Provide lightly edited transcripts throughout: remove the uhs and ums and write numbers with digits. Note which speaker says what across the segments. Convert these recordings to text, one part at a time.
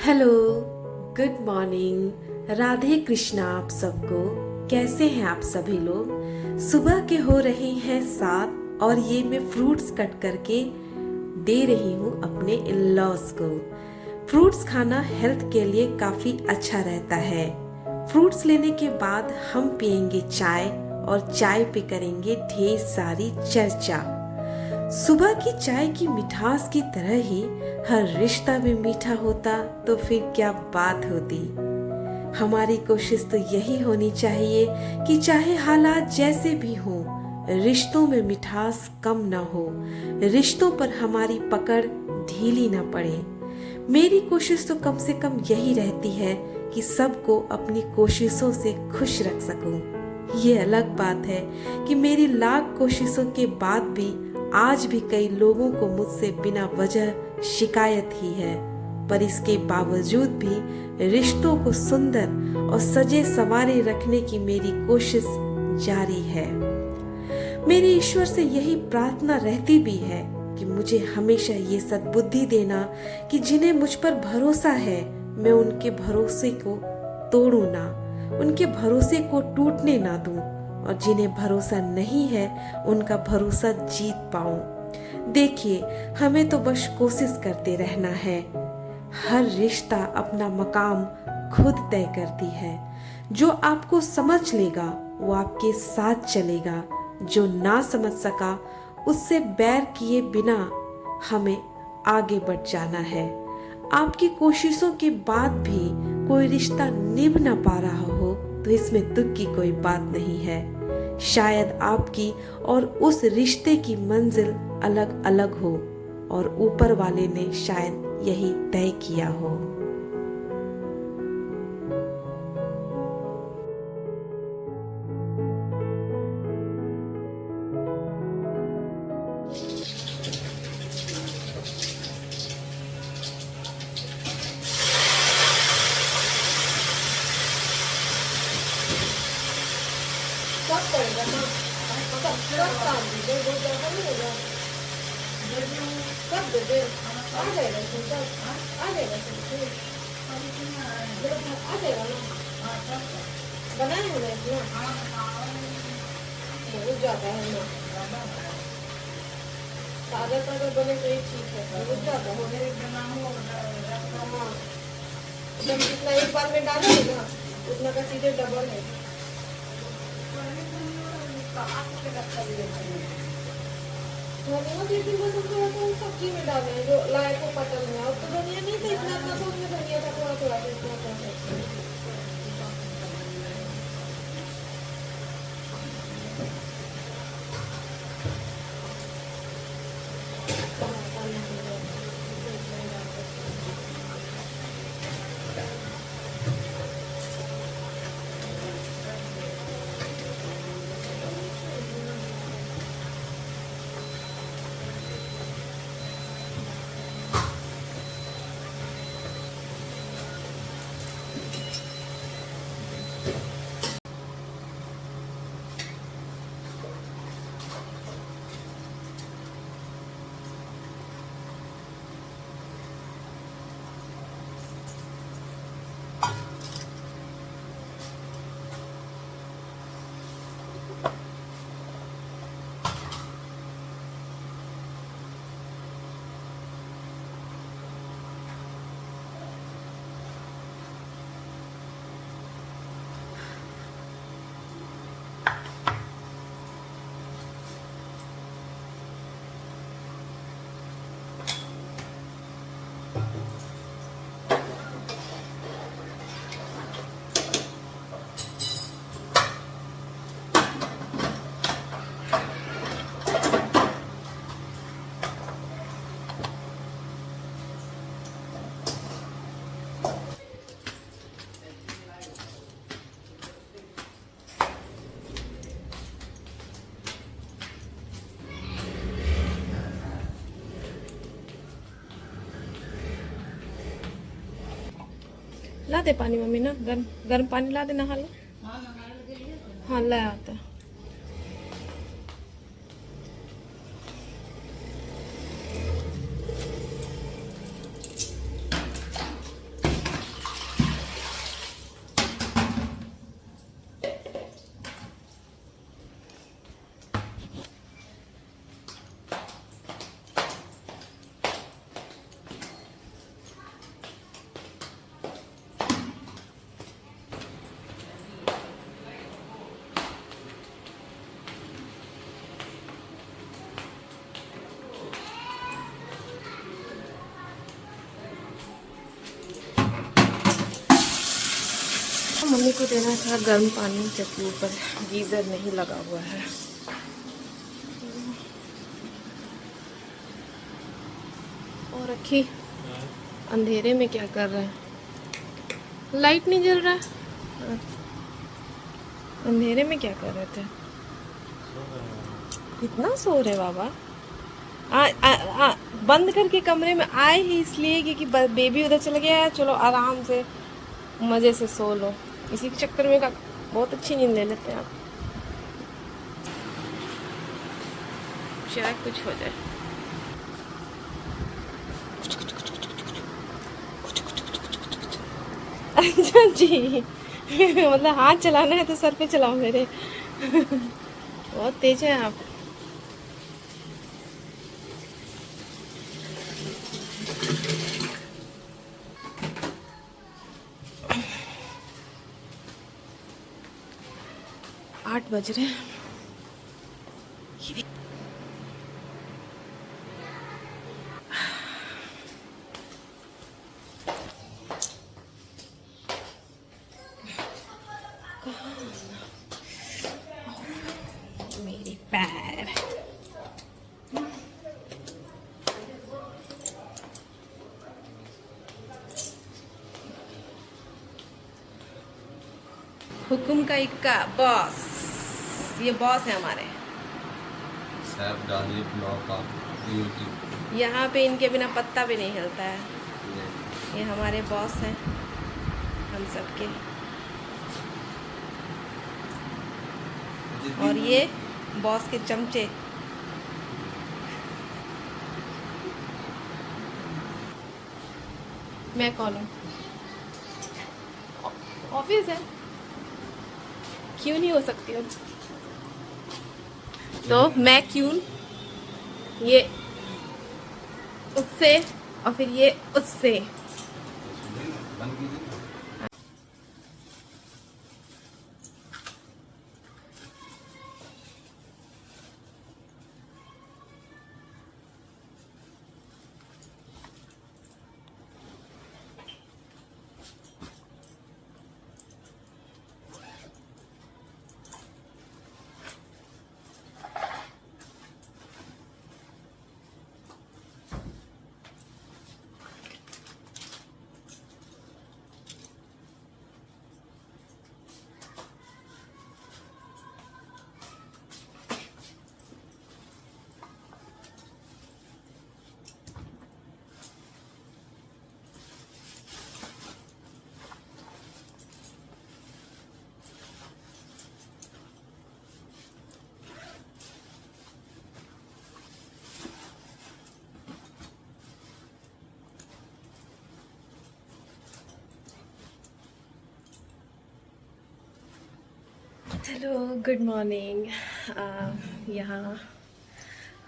Speaker 1: Hello, good morning, Radhe Krishna आप सबको। कैसे हैं आप सभी लोग? सुबह के हो रहे हैं 7 और ये मैं फ्रूट्स कट करके दे रही हूँ अपने इन-लॉज को। फ्रूट्स खाना हेल्थ के लिए काफी अच्छा रहता है। फ्रूट्स लेने के बाद हम पियेंगे चाय और चाय पे करेंगे ढेर सारी चर्चा। सुबह की चाय की मिठास की तरह ही हर रिश्ता भी मीठा होता तो फिर क्या बात होती। हमारी कोशिश तो यही होनी चाहिए कि चाहे हालात जैसे भी हों, रिश्तों में मिठास कम ना हो, रिश्तों पर हमारी पकड़ ढीली ना पड़े। मेरी कोशिश तो कम से कम यही रहती है कि सबको अपनी कोशिशों से खुश रख सकूं। ये अलग बात है कि मेरी लाख कोशिशों के बाद भी आज भी कई लोगों को मुझसे बिना वजह शिकायत ही है, पर इसके बावजूद भी रिश्तों को सुंदर और सजे संवारे रखने की मेरी कोशिश जारी है। मेरे ईश्वर से यही प्रार्थना रहती भी है कि मुझे हमेशा ये सद्बुद्धि देना कि जिन्हें मुझ पर भरोसा है मैं उनके भरोसे को तोड़ूं ना, उनके भरोसे को टूटने ना दूं, और जिन्हें भरोसा नहीं है उनका भरोसा जीत पाऊं। देखिए, हमें तो बस कोशिश करते रहना है। हर रिश्ता अपना मकाम खुद तय करती है। जो आपको समझ लेगा वो आपके साथ चलेगा, जो ना समझ सका उससे बैर किए बिना हमें आगे बढ़ जाना है। आपकी कोशिशों के बाद भी कोई रिश्ता निभ ना पा रहा हो तो इसमें दुख की कोई बात नहीं है। शायद आपकी और उस रिश्ते की मंजिल अलग अलग हो और ऊपर वाले ने शायद यही तय किया हो।
Speaker 2: सब करेगा ना, सब काम दे दे, वो ज़्यादा नहीं होगा। सब दे दे, आ जाएगा इसमें सब, आ जाएगा सब, आ जाएगा ना। बनाए हो ना इतना, बहुत ज़्यादा है ना। ताज़ा ताज़ा बने तो ही ठीक है, बहुत ज़्यादा हो हाँ, जब जितना एक बार में डालोगे ना उतना का सीधे डबल है। धनिया भी दिन बस थोड़ा सा सब्जी में डाले हैं जो लाए को पटल में, और तो धनिया नहीं था इतना इतना, तो उसमें धनिया था थोड़ा थोड़ा इतना इतना। ला दे पानी मम्मी ना, गर्म गर्म पानी ला दे, नहा लो। हाँ ला आता। मम्मी को देना था गर्म पानी, जबकि ऊपर गीज़र नहीं लगा हुआ है। और रखी अंधेरे में क्या कर रहे हैं? लाइट नहीं जल रहा है, अंधेरे में क्या कर रहे थे? कितना सो रहे बाबा? बंद करके कमरे में आए ही इसलिए क्योंकि बेबी उधर चला गया है। चलो आराम से मज़े से सो लो, इसी के चक्कर में बहुत अच्छी नींद ले लेते हैं आप। शायद कुछ हो जाए। अच्छा जी मतलब हाथ चलाना है तो सर पे चलाओ मेरे। बहुत तेज है आप। आठ बज रहे हैं। मेरे पैर हुकुम का इक्का बॉस, ये बॉस है हमारे।
Speaker 3: सैप डालिए पुलाव का यूट्यूब।
Speaker 2: यहाँ पे इनके बिना पत्ता भी नहीं हिलता है। ये हमारे बॉस हैं हम सबके। और ये बॉस के चमचे। मैं कौन हूँ? ऑफिस है, क्यों नहीं हो सकती अब? तो मैं क्यों, ये उससे और फिर ये उससे। Hello, good morning. यहाँ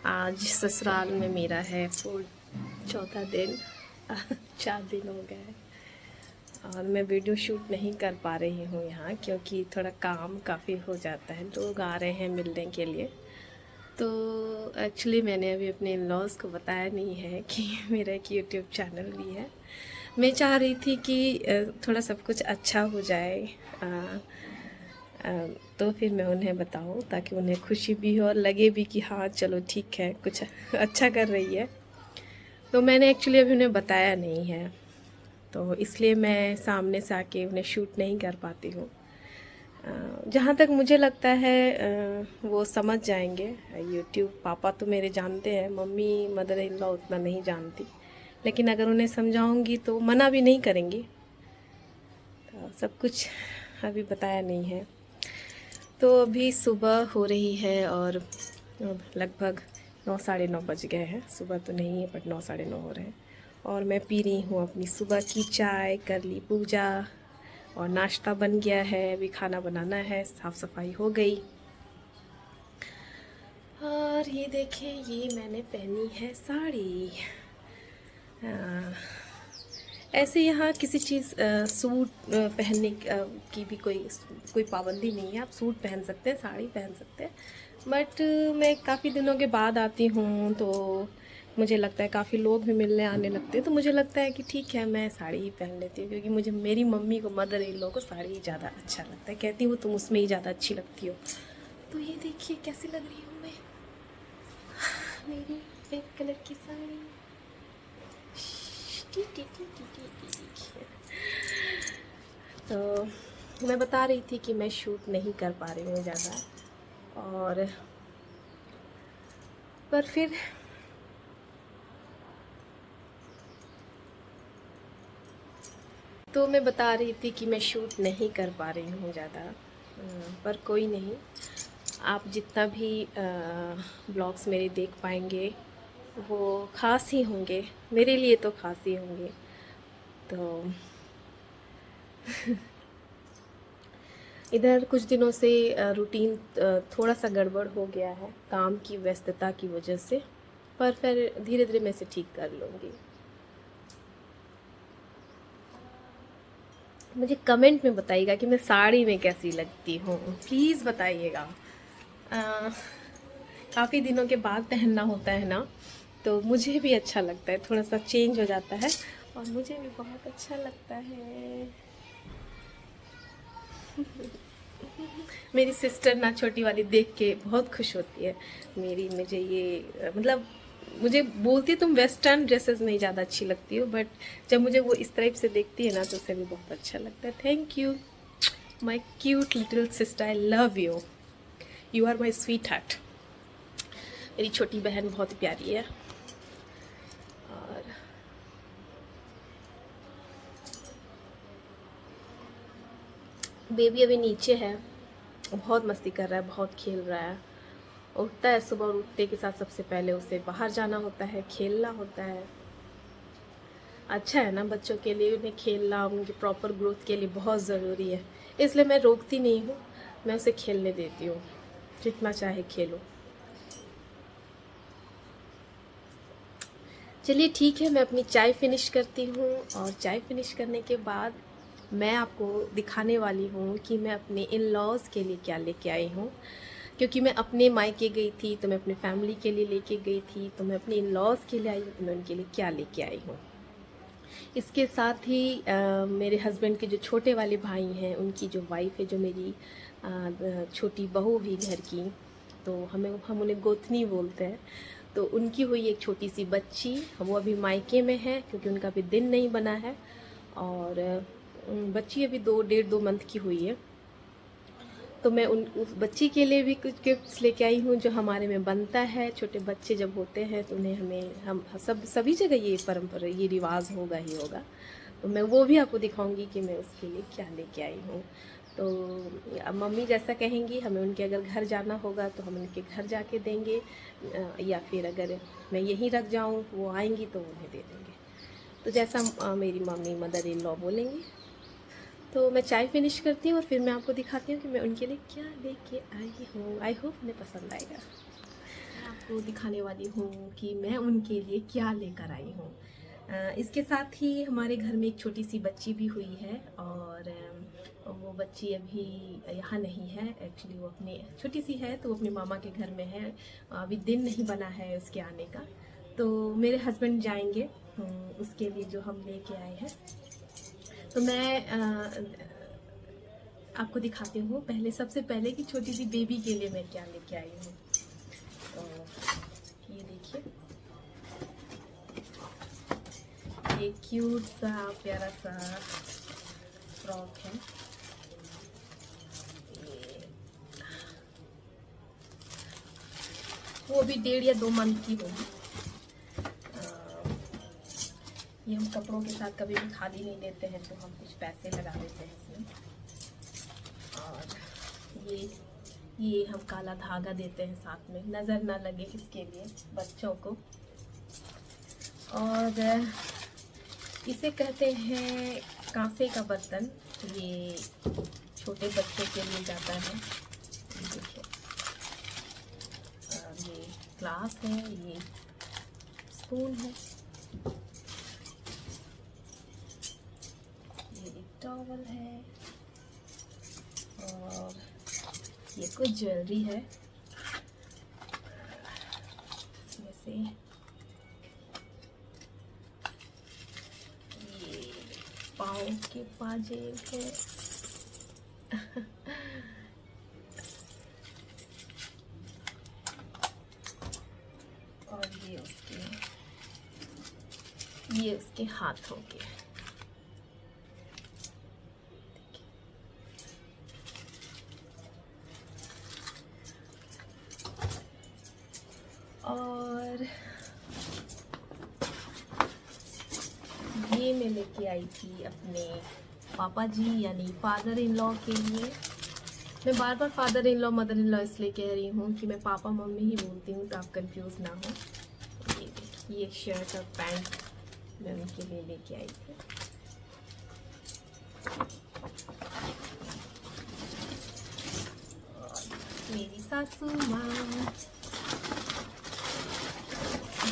Speaker 2: आज ससुराल में मेरा है चौथा दिन। 4 दिन हो गए और मैं वीडियो शूट नहीं कर पा रही हूँ यहाँ, क्योंकि थोड़ा काम काफ़ी हो जाता है। लोग आ रहे हैं मिलने के लिए। तो एक्चुअली मैंने अभी अपने इन-लॉज़ को बताया नहीं है कि मेरा एक यूट्यूब चैनल भी है। मैं चाह रही थी कि थोड़ा सब कुछ अच्छा हो जाए, तो फिर मैं उन्हें बताऊं ताकि उन्हें खुशी भी हो और लगे भी कि हाँ चलो ठीक है, कुछ अच्छा कर रही है। तो मैंने एक्चुअली अभी उन्हें बताया नहीं है, तो इसलिए मैं सामने से आके उन्हें शूट नहीं कर पाती हूँ। जहाँ तक मुझे लगता है वो समझ जाएंगे। यूट्यूब पापा तो मेरे जानते हैं, मम्मी मदर इन लॉ उतना नहीं जानती, लेकिन अगर उन्हें समझाऊंगी तो मना भी नहीं करेंगी। तो सब कुछ अभी बताया नहीं है। तो अभी सुबह हो रही है और लगभग 9 साढ़े 9 बज गए हैं। सुबह तो नहीं है बट 9 साढ़े 9 हो रहे हैं और मैं पी रही हूँ अपनी सुबह की चाय। कर ली पूजा और नाश्ता बन गया है। अभी खाना बनाना है, साफ़ सफाई हो गई। और ये देखें, ये मैंने पहनी है साड़ी। ऐसे यहाँ किसी चीज़ सूट पहनने की भी कोई पाबंदी नहीं है। आप सूट पहन सकते हैं, साड़ी पहन सकते हैं, बट मैं काफ़ी दिनों के बाद आती हूँ तो मुझे लगता है काफ़ी लोग भी मिलने आने लगते हैं, तो मुझे लगता है कि ठीक है मैं साड़ी ही पहन लेती हूँ, क्योंकि मुझे मेरी मम्मी को, मदर इन लोगों को साड़ी ही ज़्यादा अच्छा लगता है। कहती हूँ तुम उसमें ही ज़्यादा अच्छी लगती हो। तो ये देखिए कैसी लग रही हूँ मैं, मेरी पिंक कलर की साड़ी। तो मैं बता रही थी कि मैं शूट नहीं कर पा रही हूँ ज़्यादा, और पर फिर तो मैं बता रही थी कि मैं शूट नहीं कर पा रही हूँ ज़्यादा, पर कोई नहीं, आप जितना भी ब्लॉग्स मेरे देख पाएंगे वो ख़ास ही होंगे, मेरे लिए तो ख़ास ही होंगे। तो इधर कुछ दिनों से रूटीन थोड़ा सा गड़बड़ हो गया है काम की व्यस्तता की वजह से, पर फिर धीरे धीरे मैं इसे ठीक कर लूँगी। मुझे कमेंट में बताइएगा कि मैं साड़ी में कैसी लगती हूँ, प्लीज़ बताइएगा। काफ़ी दिनों के बाद पहनना होता है ना, तो मुझे भी अच्छा लगता है, थोड़ा सा चेंज हो जाता है और मुझे भी बहुत अच्छा लगता है। मेरी सिस्टर ना, छोटी वाली, देख के बहुत खुश होती है मेरी, मुझे ये मतलब मुझे बोलती है तुम वेस्टर्न ड्रेसेस नहीं ज़्यादा अच्छी लगती हो, बट जब मुझे वो इस टाइप से देखती है ना तो उसे भी बहुत अच्छा लगता है। Thank you my cute little sister, I love you, you are my sweetheart. मेरी छोटी बहन बहुत प्यारी है। और बेबी अभी नीचे है, बहुत मस्ती कर रहा है, बहुत खेल रहा है। उठता है सुबह और उठते के साथ सबसे पहले उसे बाहर जाना होता है, खेलना होता है। अच्छा है ना, बच्चों के लिए उन्हें खेलना उनके प्रॉपर ग्रोथ के लिए बहुत ज़रूरी है, इसलिए मैं रोकती नहीं हूँ, मैं उसे खेलने देती हूँ, जितना चाहे खेलो। चलिए ठीक है, मैं अपनी चाय फिनिश करती हूँ, और चाय फिनिश करने के बाद मैं आपको दिखाने वाली हूँ कि मैं अपने इन लॉज़ के लिए क्या लेके आई हूँ। क्योंकि मैं अपने मायके गई थी तो मैं अपनी फैमिली के लिए लेके गई थी, तो मैं अपने इन लॉज़ के लिए आई हूँ तो मैं उनके लिए क्या लेके आई हूँ। इसके साथ ही मेरे हस्बैंड के जो छोटे वाले भाई हैं, उनकी जो वाइफ है, जो मेरी छोटी बहू हुई घर की, तो हम उन्हें गोतनी बोलते हैं, तो उनकी हुई एक छोटी सी बच्ची, वो अभी मायके में है क्योंकि उनका अभी दिन नहीं बना है, और बच्ची अभी 1.5-2 मंथ की हुई है। तो मैं उस बच्ची के लिए भी कुछ गिफ्ट्स लेके आई हूँ जो हमारे में बनता है। छोटे बच्चे जब होते हैं तो उन्हें हम सभी जगह ये परंपरा, ये रिवाज होगा ही होगा, तो मैं वो भी आपको दिखाऊंगी कि मैं उसके लिए क्या लेके आई हूँ। तो अब मम्मी जैसा कहेंगी, हमें उनके अगर घर जाना होगा तो हम उनके घर जाके देंगे, या फिर अगर मैं यहीं रख जाऊँ, वो आएंगी तो उन्हें दे देंगे, तो जैसा मेरी मम्मी, मदर इन लॉ बोलेंगी। तो मैं चाय फिनिश करती हूँ और फिर मैं आपको दिखाती हूँ कि मैं उनके लिए क्या लेके आई हूँ। आई होप उन्हें पसंद आएगा। मैं आपको दिखाने वाली हूँ कि मैं उनके लिए क्या लेकर आई हूँ। इसके साथ ही हमारे घर में एक छोटी सी बच्ची भी हुई है, और वो बच्ची अभी यहाँ नहीं है, एक्चुअली वो अपने छोटी सी है तो वो अपने मामा के घर में है, अभी दिन नहीं बना है उसके आने का, तो मेरे हस्बैंड जाएंगे उसके लिए जो हम लेके आए हैं। तो मैं आपको दिखाती हूँ पहले, सबसे पहले कि छोटी सी बेबी के लिए मैं क्या लेके आई हूँ। तो ये देखिए, ये क्यूट सा प्यारा सा फ्रॉक है। वो भी 1.5 या 2 मंथ की होगी। ये हम कपड़ों के साथ कभी भी खाली नहीं देते हैं, तो हम कुछ पैसे लगा देते हैं इसमें। और ये हम काला धागा देते हैं साथ में, नज़र ना लगे इसके लिए बच्चों को। और इसे कहते हैं कांसे का बर्तन, ये छोटे बच्चों के लिए जाता है। देखिए, ये ग्लास है, ये स्पून है, ये एक टॉवल है, और ये कुछ ज्वेलरी है। इसमें से पाँव के पाजेब है। और ये उसके हाथों के। और ये मैं लेके आई थी अपने पापा जी यानी फादर इन लॉ के लिए। मैं बार बार father in law mother in law इसलिए कह रही हूँ कि मैं पापा मम्मी ही बोलती हूँ, तो आप कंफ्यूज ना हो। ये शर्ट और पैंट मैं उनके लिए लेके आई थी। और मेरी सासू माँ,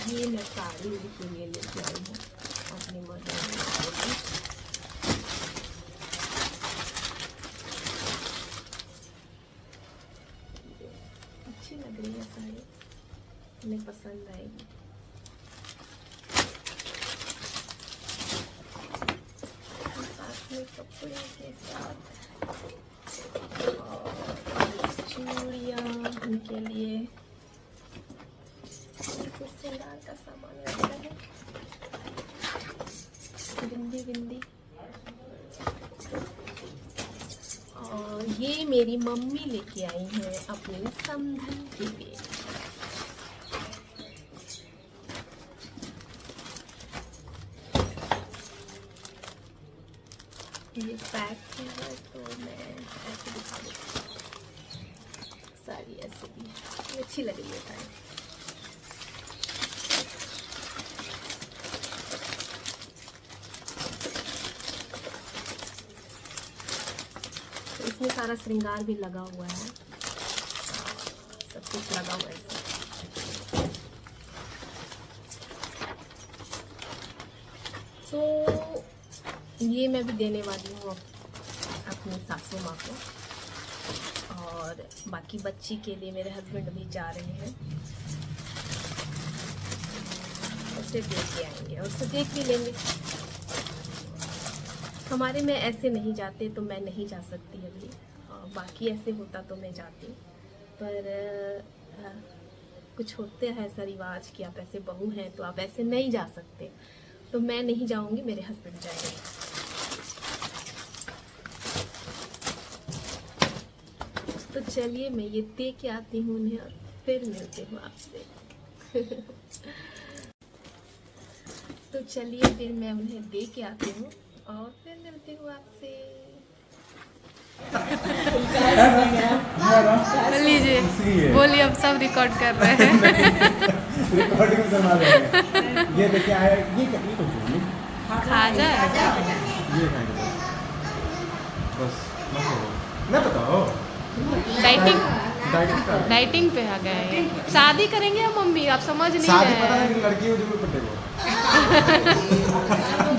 Speaker 2: ये मैं साड़ी उनके लिए लेके आई हूँ अपनी मदर इन लॉ की। अच्छी लग रही है साड़ी, उन्हें पसंद आएगी। कपड़े के साथ और चूड़ियाँ उनके लिए, कुछ श्रृंगार का सामान वगैरह है, बिंदी। और ये मेरी मम्मी लेके आई है अपनी समधन के लिए। ये पैक है तो मैं ऐसे दिखा देती हूँ। साड़ी ऐसे भी अच्छी लग रही है साड़ी। तो इसमें सारा श्रृंगार भी लगा हुआ है, सब कुछ लगा हुआ है इसमें। तो ये मैं भी देने वाली हूँ अपनी सासू माँ को, और बाकी बच्ची के लिए मेरे हस्बैंड भी जा रहे हैं, उसे देख के आएंगे और उसे देख भी लेंगे। हमारे में ऐसे नहीं जाते तो मैं नहीं जा सकती अभी, बाकी ऐसे होता तो मैं जाती, पर कुछ होते हैं ऐसा रिवाज कि आप ऐसे बहू हैं तो आप ऐसे नहीं जा सकते, तो मैं नहीं जाऊंगी, मेरे हस्बैंड जाएंगे। तो चलिए मैं ये दे के आती हूँ उन्हें और फिर मिलती हूँ आपसे। तो चलिए फिर मैं उन्हें दे के आती हूँ और फिर मिलती हूँ आपसे।
Speaker 4: लीजिए, बोलिए, अब सब रिकॉर्ड कर रहे हैं।
Speaker 5: रिकॉर्डिंग करवा रहे हैं। ये देखिए आया, ये
Speaker 4: खाजा
Speaker 5: ये खाएंगे बस, मैं बताओ
Speaker 4: डाइटिंग पे आ गए हैं। शादी करेंगे या मम्मी, आप समझ नहीं
Speaker 5: शादी पता
Speaker 4: रहे
Speaker 5: है कि लड़की हो जो पट्टे को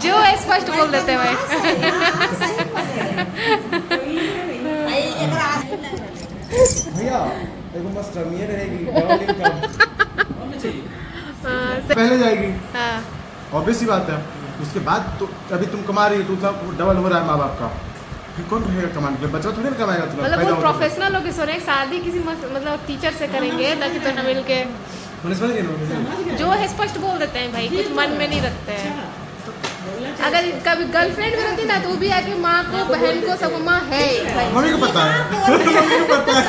Speaker 4: जो स्पष्ट बोल देते हैं भाई।
Speaker 5: भैया देखो मस्त ये रहेगी, डबल इनकम पहले जाएगी, ऑब्वियस सी बात है। उसके बाद तो अभी तुम कमा रही हो तो डबल हो रहा है माँ बाप का, फिर कौन रहेगा कमाने के लिए? बच्चा थोड़ी ना कमाएगा तुम्हें।
Speaker 4: मतलब वो प्रोफेशनल लोग सोने शादी किसी मतलब टीचर से करेंगे ताकि तो न मिल के, जो है स्पष्ट बोल देते हैं भाई, कुछ मन में नहीं रखते हैं। अगर कभी गर्लफ्रेंड भी रहती ना तो वो भी आके माँ को, बहन को, सब माँ है भाई।
Speaker 5: मम्मी को पता है, मम्मी को पता है।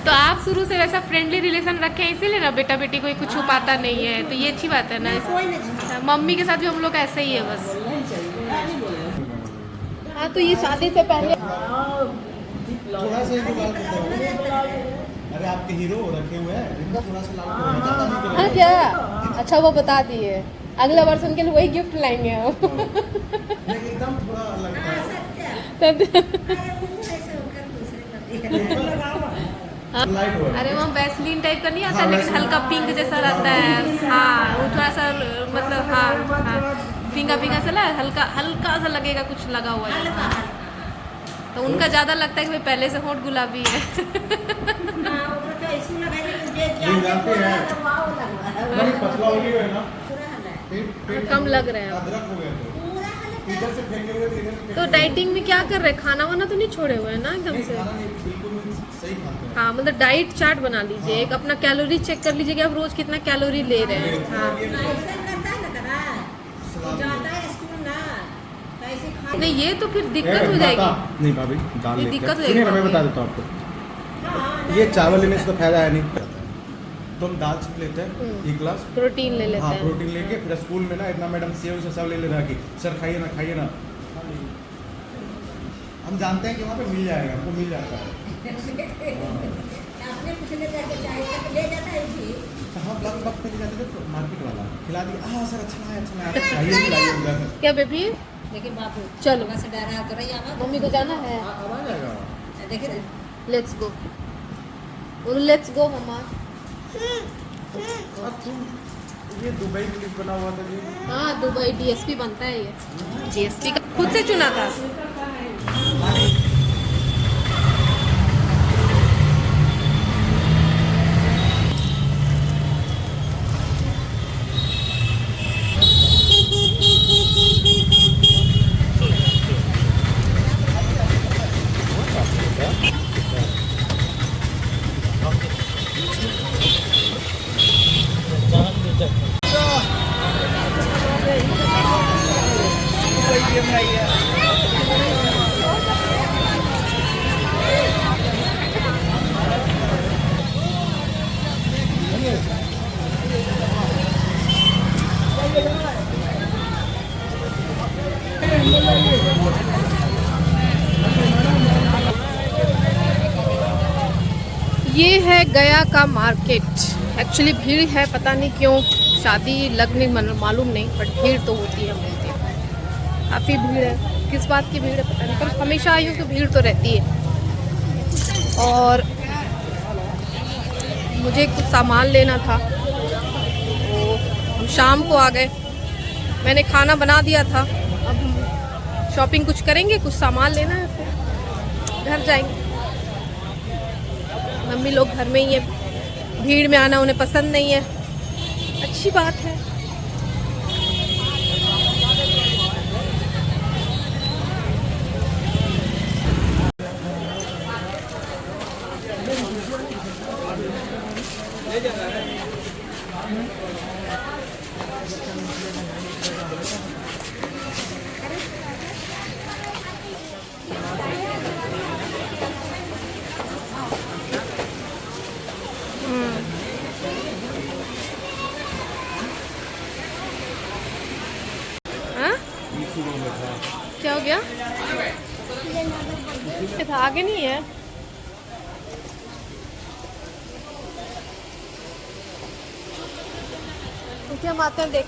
Speaker 4: तो आप शुरू से वैसा फ्रेंडली रिलेशन रखें, इसीलिए ना बेटा बेटी कोई कुछ छुपाता नहीं है, तो ये अच्छी बात है ना। मम्मी के साथ भी हम लोग ऐसे ही है बस। हाँ तो ये शादी से पहले
Speaker 5: थोड़ा सा अरे आपके हीरो रखे हुए हैं, इनका थोड़ा सा लाल करो।
Speaker 4: हाँ क्या, अच्छा वो बता दिए, अगला वर्ष उनके लिए वही गिफ्ट लाएंगे हम।
Speaker 5: एकदम थोड़ा अलग है।
Speaker 4: अरे वो वैसलीन टाइप का नहीं आता, लेकिन हल्का पिंक जैसा रहता है। हाँ वो थोड़ा सा मतलब हाँ पिंका सा ना, हल्का सा लगेगा कुछ लगा हुआ है। तो उनका ज़्यादा लगता है कि भाई पहले से होंठ गुलाबी है।
Speaker 5: पतला हो गया है ना,
Speaker 4: कम लग रहे हैं
Speaker 5: अदरक हो गया तो इधर से फेंकेंगे तो इधर से
Speaker 4: तो डाइटिंग में क्या कर रहे हैं, खाना वाना तो नहीं छोड़े हुए हैं ना एकदम से?
Speaker 5: खाना नहीं, बिल्कुल सही खाते हैं।
Speaker 4: हाँ मतलब डाइट चार्ट बना लीजिए, एक अपना कैलोरी चेक कर लीजिए कि आप रोज कितना कैलोरी ले रहे हैं। हाँ नहीं ये तो फिर दिक्कत हो जाएगी।
Speaker 5: नहीं भाभी, दाल
Speaker 4: ये
Speaker 5: लेके
Speaker 4: दिक्कत हो
Speaker 5: सुनिए ना,
Speaker 4: जाएगी।
Speaker 5: मैं बता देता हूँ आपको। ये चावल लेने से तो फायदा है नहीं, तो हम दाल चावल लेते हैं 1 गिलास।
Speaker 4: प्रोटीन ले लेते
Speaker 5: हाँ
Speaker 4: हैं।
Speaker 5: प्रोटीन लेके फिर स्कूल में ना इतना मैडम सेव से सब ले लेना कि सर खाइए ना। हम जानते हैं कि वहाँ पे मिल जाएगा, हमको मिल जाता है। हाँ वक्त पे जाते थे तो मार्केट वाला खिला दिया, हाँ सर अच्छा है खाइए।
Speaker 4: क्या बेबी?
Speaker 6: लेकिन बाबू
Speaker 4: चलो
Speaker 6: बस डरा कर रही है।
Speaker 4: मम्मी को जाना है,
Speaker 5: अब आ जाएगा।
Speaker 6: देखे ना,
Speaker 4: लेट्स गो। लेट्स गो मम्मा।
Speaker 5: अब तुम ये दुबई पुलिस बना हुआ था जी।
Speaker 4: हाँ दुबई डीएसपी बनता है ये। डीएसपी का खुद से चुना था। ये है गया का मार्केट। एक्चुअली भीड़ है, पता नहीं क्यों, शादी लगने मालूम नहीं, बट भीड़ तो होती है। काफ़ी भीड़ है, किस बात की भीड़ है पता नहीं, पर हमेशा आई हूँ तो भीड़ तो रहती है। और मुझे कुछ सामान लेना था, तो हम शाम को आ गए। मैंने खाना बना दिया था, अब हम शॉपिंग कुछ करेंगे, कुछ सामान लेना है, फिर घर जाएंगे। मम्मी लोग घर में ही है, भीड़ में आना उन्हें पसंद नहीं है, अच्छी बात है। क्या हो गया? इधर आगे नहीं है। तो हम आते हैं, देख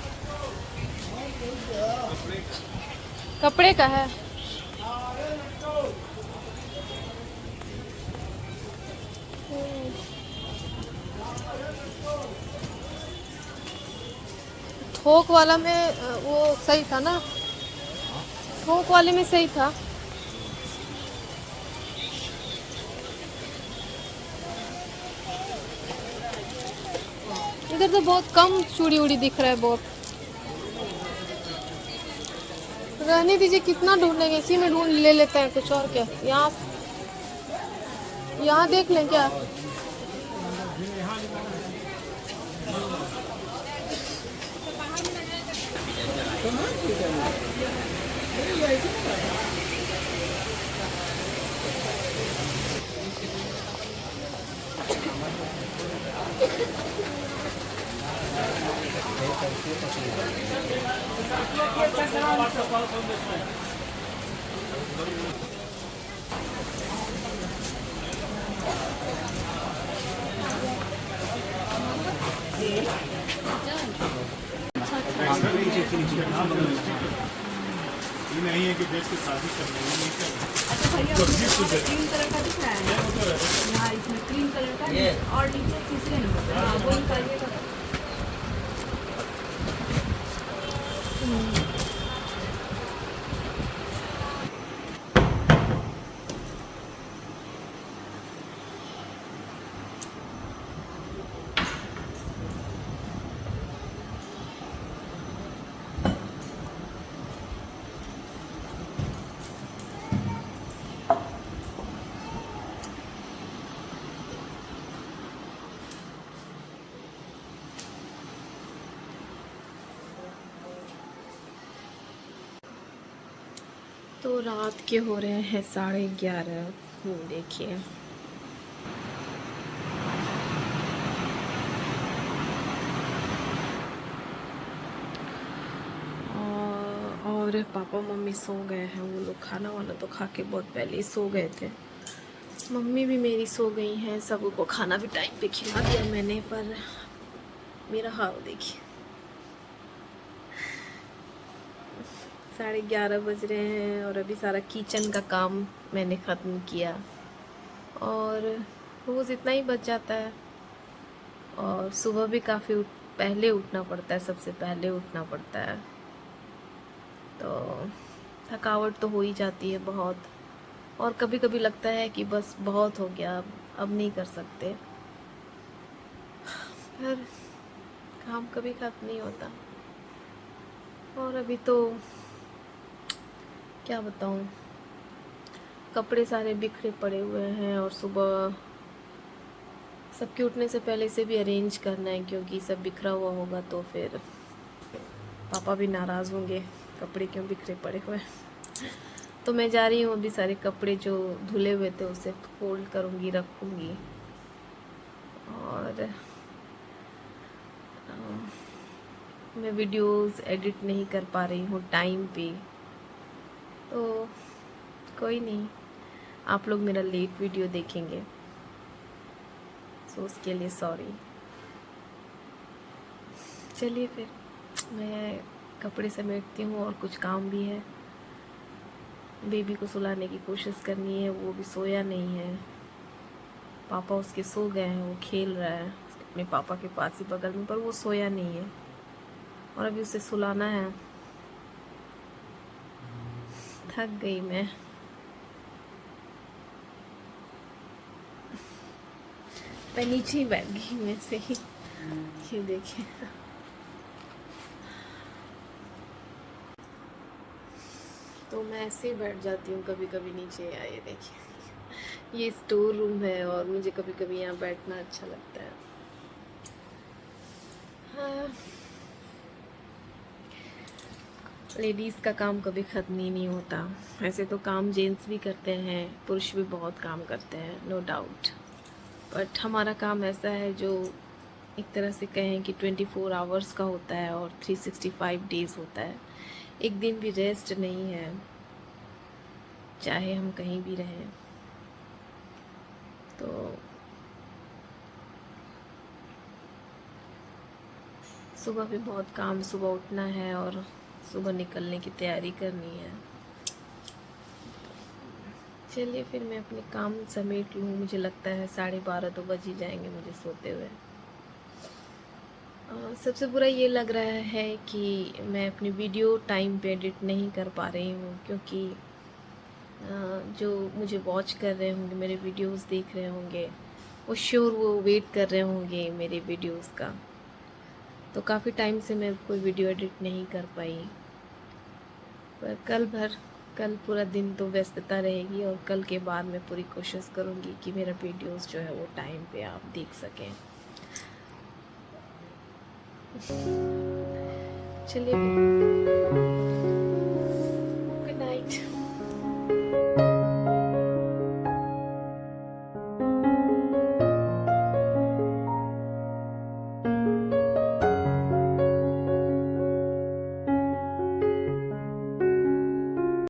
Speaker 4: कपड़े का है। थोक वाला में वो सही था ना, थोक वाले में सही था। इधर तो बहुत कम चूड़ी उड़ी दिख रहा है, बहुत। रहने दीजिए, कितना ढूंढेंगे, इसी में ढूंढ ले लेते हैं कुछ, और क्या। यहाँ देख लें क्या।
Speaker 7: ये नहीं है कि देश की शादी कर रहे हैं, नहीं कर रहे।
Speaker 6: अच्छा भैया क्रीम कलर का दिख रहा है यहाँ, इसमें क्रीम कलर का और नीचे तीसरे नंबर पे। हाँ वो निकालिएगा।
Speaker 2: तो रात के हो रहे हैं 11:30। देखिए और पापा मम्मी सो गए हैं। वो लोग खाना वाना तो खा के बहुत पहले ही सो गए थे। मम्मी भी मेरी सो गई हैं। सबको खाना भी टाइम पे खिला दिया मैंने, पर मेरा हाल देखिए। 11:30 बज रहे हैं और अभी सारा किचन का काम मैंने ख़त्म किया, और रोज़ इतना ही बच जाता है। और सुबह भी काफ़ी पहले उठना पड़ता है, सबसे पहले उठना पड़ता है, तो थकावट तो हो ही जाती है बहुत। और कभी कभी लगता है कि बस बहुत हो गया, अब नहीं कर सकते, पर काम कभी खत्म नहीं होता। और अभी तो क्या बताऊं, कपड़े सारे बिखरे पड़े हुए हैं और सुबह सबके उठने से पहले से भी अरेंज करना है, क्योंकि सब बिखरा हुआ होगा तो फिर पापा भी नाराज़ होंगे, कपड़े क्यों बिखरे पड़े हुए हैं। तो मैं जा रही हूँ, अभी सारे कपड़े जो धुले हुए थे उसे फोल्ड करूँगी, रखूँगी। और मैं वीडियोस एडिट नहीं कर पा रही हूँ टाइम पे, तो कोई नहीं, आप लोग मेरा लेट वीडियो देखेंगे, सो उसके लिए सॉरी। चलिए फिर मैं कपड़े समेटती हूँ, और कुछ काम भी है। बेबी को सुलाने की कोशिश करनी है, वो भी सोया नहीं है। पापा उसके सो गए हैं, वो खेल रहा है अपने पापा के पास ही बगल में, पर वो सोया नहीं है और अभी उसे सुलाना है। थक गई मैं। नीचे ही बैठ गई मैं से ही। ये देखिए, तो मैं ऐसे ही बैठ जाती हूँ कभी कभी नीचे। ये देखिए, ये स्टोर रूम है और मुझे कभी कभी यहाँ बैठना अच्छा लगता है। हाँ, लेडीज़ का काम कभी ख़त्म ही नहीं होता। ऐसे तो काम जेंट्स भी करते हैं, पुरुष भी बहुत काम करते हैं, नो डाउट, बट हमारा काम ऐसा है जो एक तरह से कहें कि 24 आवर्स का होता है और 365 डेज़ होता है। एक दिन भी रेस्ट नहीं है, चाहे हम कहीं भी रहें। तो सुबह भी बहुत काम, सुबह उठना है और सुबह निकलने की तैयारी करनी है। चलिए फिर मैं अपने काम समेट लूँ। मुझे लगता है 12:30 तो बज ही जाएंगे मुझे सोते हुए। सबसे बुरा ये लग रहा है कि मैं अपनी वीडियो टाइम पे एडिट नहीं कर पा रही हूँ, क्योंकि जो मुझे वॉच कर रहे होंगे, मेरे वीडियोस देख रहे होंगे, वो श्योर वो वेट कर रहे होंगे मेरे वीडियोस का। तो काफ़ी टाइम से मैं कोई वीडियो एडिट नहीं कर पाई, पर कल पूरा दिन तो व्यस्तता रहेगी, और कल के बाद मैं पूरी कोशिश करूँगी कि मेरा वीडियोस जो है वो टाइम पे आप देख सकें। चलिए।